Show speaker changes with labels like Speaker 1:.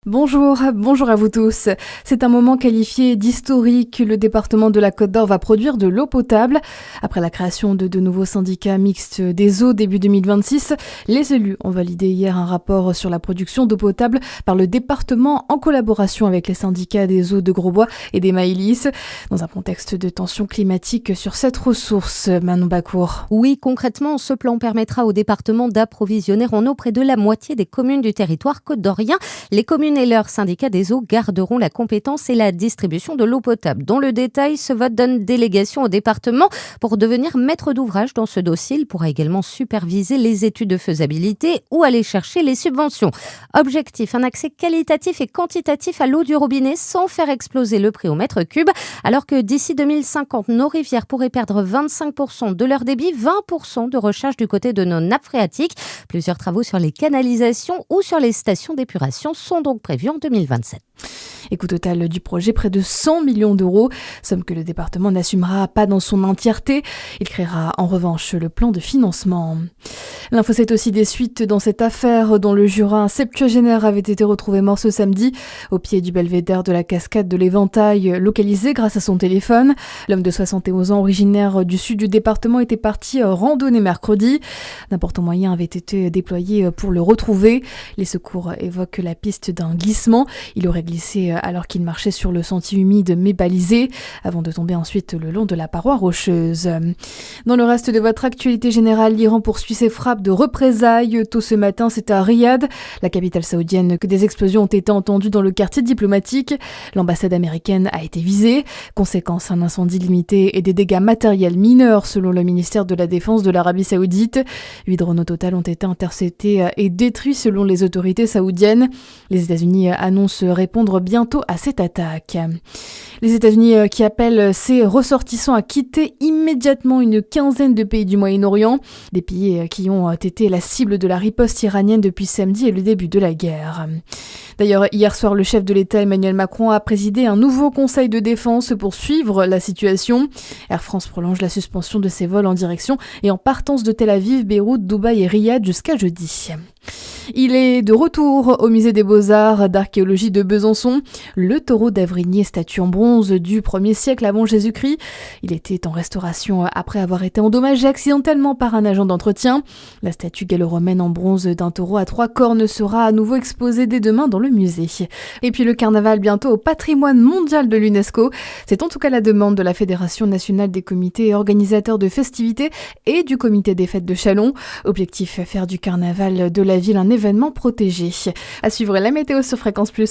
Speaker 1: Bonjour à vous tous. C'est un moment qualifié d'historique. Le département de la Côte d'Or va produire de l'eau potable. Après la création de nouveaux syndicats mixtes des eaux début 2026, les élus ont validé hier un rapport sur la production d'eau potable par le département en collaboration avec les syndicats des eaux de Grosbois et des Maïlis, dans un contexte de tension climatique sur cette ressource. Manon Bacour.
Speaker 2: Oui, concrètement, ce plan permettra au département d'approvisionner en eau près de la moitié des communes du territoire côte-d'orien. Les communes et leurs syndicats des eaux garderont la compétence et la distribution de l'eau potable. Dans le détail, ce vote donne délégation au département pour devenir maître d'ouvrage dans ce dossier. Il pourra également superviser les études de faisabilité ou aller chercher les subventions. Objectif, un accès qualitatif et quantitatif à l'eau du robinet sans faire exploser le prix au mètre cube. Alors que d'ici 2050, nos rivières pourraient perdre 25% de leur débit, 20% de recharge du côté de nos nappes phréatiques. Plusieurs travaux sur les canalisations ou sur les stations d'épuration sont donc prévus en 2027.
Speaker 1: Et coût total du projet, près de 100 millions d'euros, somme que le département n'assumera pas dans son entièreté. Il créera en revanche le plan de financement. L'info, c'est aussi des suites dans cette affaire dont le Jura septuagénaire avait été retrouvé mort ce samedi au pied du belvédère de la cascade de l'Éventail, localisé grâce à son téléphone. L'homme de 71 ans, originaire du sud du département, était parti randonner mercredi. D'importants moyens avaient été déployés pour le retrouver. Les secours évoquent la piste d'un glissement. Il aurait glissé alors qu'il marchait sur le sentier humide mais balisé, avant de tomber ensuite le long de la paroi rocheuse. Dans le reste de votre actualité générale, l'Iran poursuit ses frappes de représailles. Tôt ce matin, c'est à Riyad, la capitale saoudienne, que des explosions ont été entendues dans le quartier diplomatique. L'ambassade américaine a été visée. Conséquence, un incendie limité et des dégâts matériels mineurs selon le ministère de la Défense de l'Arabie Saoudite. 8 drones au total ont été interceptés et détruits selon les autorités saoudiennes. Les États-Unis annoncent répondre bientôt à cette attaque. Les États-Unis qui appellent ses ressortissants à quitter immédiatement une quinzaine de pays du Moyen-Orient, des pays qui ont été la cible de la riposte iranienne depuis samedi et le début de la guerre. D'ailleurs, hier soir, le chef de l'État Emmanuel Macron a présidé un nouveau conseil de défense pour suivre la situation. Air France prolonge la suspension de ses vols en direction et en partance de Tel Aviv, Beyrouth, Dubaï et Riyad jusqu'à jeudi. Il est de retour au musée des Beaux-Arts d'archéologie de Besançon. Le taureau d'Avrigny, statue en bronze du 1er siècle avant Jésus-Christ. Il était en restauration après avoir été endommagé accidentellement par un agent d'entretien. La statue gallo-romaine en bronze d'un taureau à 3 cornes sera à nouveau exposée dès demain dans le musée. Et puis le carnaval bientôt au patrimoine mondial de l'UNESCO. C'est en tout cas la demande de la Fédération nationale des comités organisateurs de festivités et du comité des fêtes de Châlons. Objectif, faire du carnaval de la ville un événement protégé. À suivre la météo sur Fréquence Plus.